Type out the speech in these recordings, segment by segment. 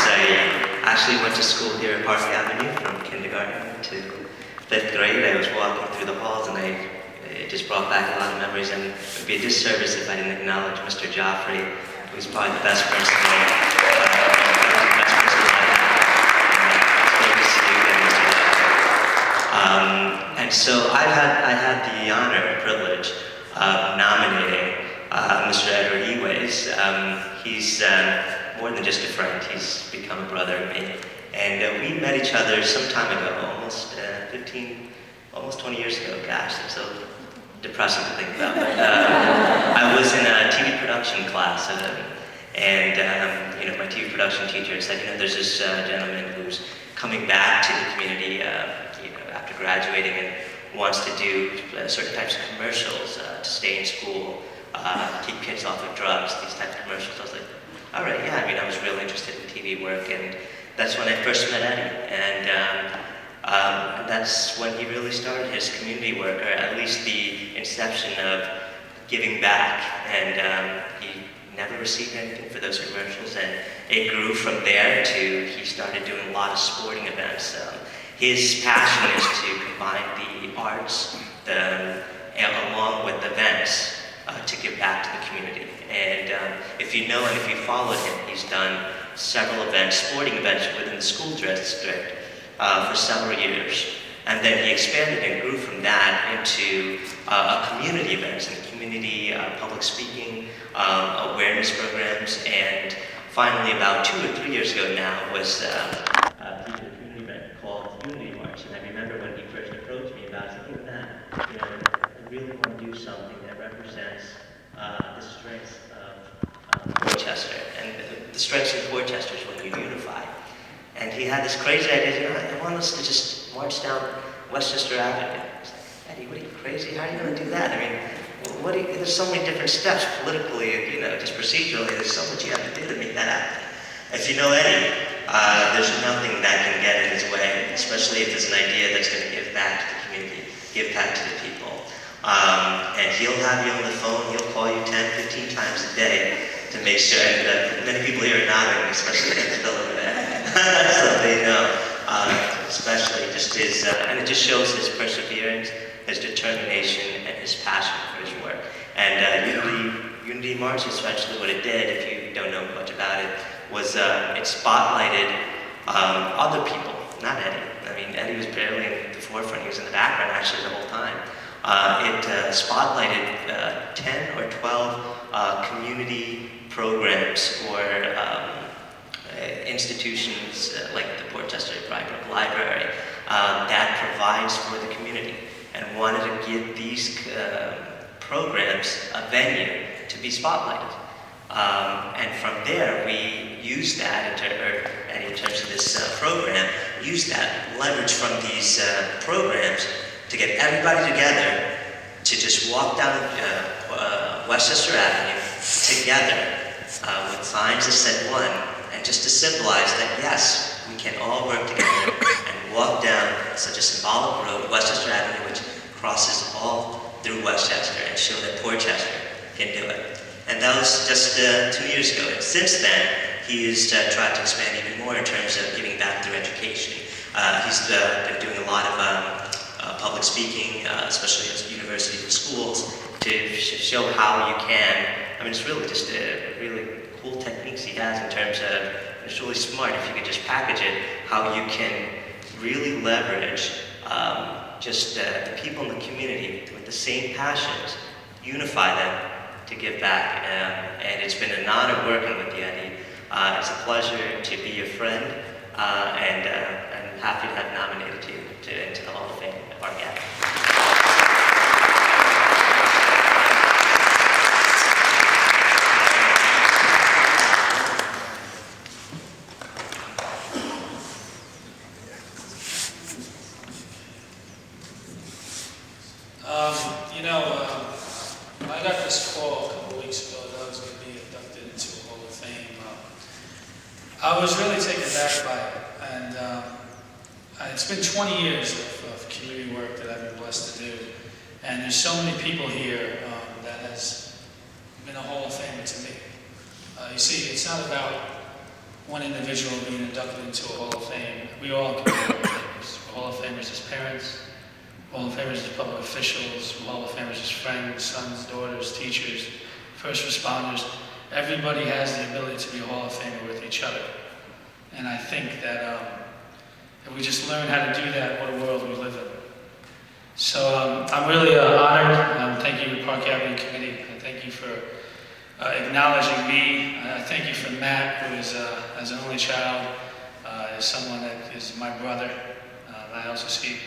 I actually went to school here at Park Avenue from kindergarten to 5th grade. I was walking through the halls and it just brought back a lot of memories, and it would be a disservice if I didn't acknowledge Mr. Joffrey, who's probably the best principal. And so I had the honor and privilege of nominating Mr. Edward Eways. He's more than just a friend, he's become a brother to me. And we met each other some time ago, almost 20 years ago. Gosh, that's so depressing to think about. I was in a TV production class, and my TV production teacher said, there's this gentleman who's coming back to the community, after graduating, and wants to do certain types of commercials to stay in school, keep kids off of drugs, these types of commercials. I was like, all right, yeah. I was real interested in TV work, and that's when I first met Eddie, and that's when he really started his community work, or at least the inception of giving back, and he never received anything for those commercials, and it grew from there to he started doing a lot of sporting events. His passion is to combine the arts along with events to give back to the community. And if you know and if you followed him, he's done several events, sporting events within the school district for several years. And then he expanded and grew from that into community events and community public speaking, awareness programs, and finally about 2 or 3 years ago now was a community event called Unity March. And I remember when he first approached me about it, I really want to do something that represents the strengths of Portchester. And the strengths of Portchester is when we unify. And he had this crazy idea, I want us to just march down Westchester Avenue. I was like, Eddie, what are you, crazy? How are you going to do that? There's so many different steps politically, just procedurally, there's so much you have to do to make that happen. If you know Eddie, there's nothing that can get in his way, especially if it's an idea that's going to give back to the community, give back to the people. And he'll have you on the phone, he'll call you 10, 15 times a day to make sure, and many people here are nodding, especially Phil over there, so they know, especially just his, and it just shows his perseverance, his determination, and his passion for his work. And Unity March is actually what it did, if you don't know much about it, was it spotlighted other people, not Eddie. Eddie was barely in the forefront, he was in the background actually the whole time. It spotlighted 10 or 12 community programs or institutions like the Portchester Private Library that provides for the community, and wanted to give these programs a venue to be spotlighted. And from there, we use that, in terms of this program, use that leverage from these programs to get everybody together to just walk down Westchester Avenue together with signs that said one, and just to symbolize that, yes, we can all work together and walk down such a symbolic road, Westchester Avenue, which crosses all through Westchester, and show that Portchester can do it. And that was just 2 years ago. And since then, he's tried to expand even more in terms of giving back through education. He's been doing a lot of public speaking, especially at universities and schools, to show how you can. It's really just really cool techniques he has in terms of, it's really smart if you could just package it, how you can really leverage just the people in the community with the same passions, unify them to give back. And it's been an honor working with you, Eddie. It's a pleasure to be your friend, and I'm happy to have nominated you into the Hall of Fame at Park Avenue. I got this call a couple weeks ago that I was going to be inducted into the Hall of Fame. I was really taken aback by it, and it's been 20 years of community work that I've been blessed to do, and there's so many people here that has been a Hall of Famer to me. You see, it's not about one individual being inducted into a Hall of Fame. We all can be Hall of Famers. We're Hall of Famers as parents, Hall of Famers as public officials, Hall of Famers as friends, sons, daughters, teachers, first responders. Everybody has the ability to be a Hall of Famer with each other. And I think that if we just learn how to do that, what a world we live in. So I'm really honored. Thank you to Park Avenue Committee. And thank you for acknowledging me. I thank you for Matt, who is, as an only child, is someone that is my brother. I also see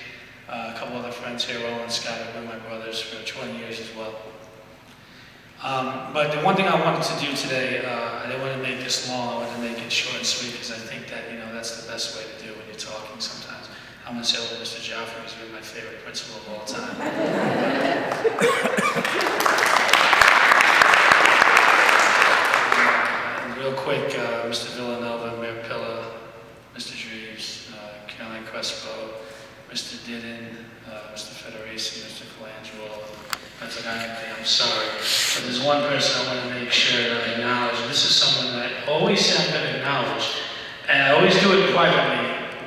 a couple other friends here, Roland and Scott, have been my brothers for 20 years as well. But the one thing I wanted to do today, I didn't want to make this long, I wanted to make it short and sweet, because I think that, that's the best way to do when you're talking sometimes. I'm going to say hello to Mr. Joffrey, who's been my favorite principal of all time. And real quick, Mr. Villanova, Mayor Pilla, Mr. Dreves, Caroline Crespo, Mr. Didden, Mr. Federici, Mr. Colangelo. I'm sorry, but there's one person I want to make sure that I acknowledge. This is someone that I always say I'm going to acknowledge, and I always do it privately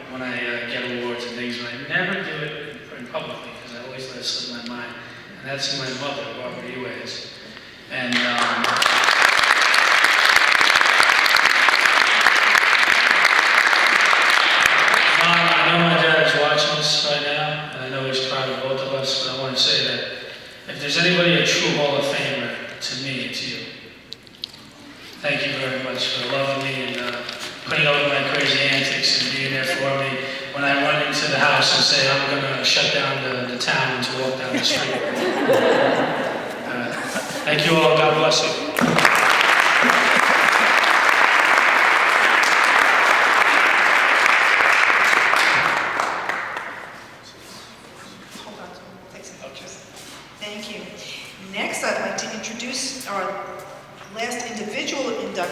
when I get awards and things, but I never do it in publicly because I always let it slip my mind. And that's my mother, Barbara Eways. And Mom, I know my dad is watching this right now, and I know he's proud of both of us, but I want to say that if there's anybody a true Hall of Famer, to me, it's you. Thank you very much for loving me and putting up with my crazy antics and being there for me when I run into the house and say I'm going to shut down the town to walk down the street. Thank you all. God bless you. Hold on, we'll take some pictures. Thank you. Next, I'd like to introduce our last individual inductee.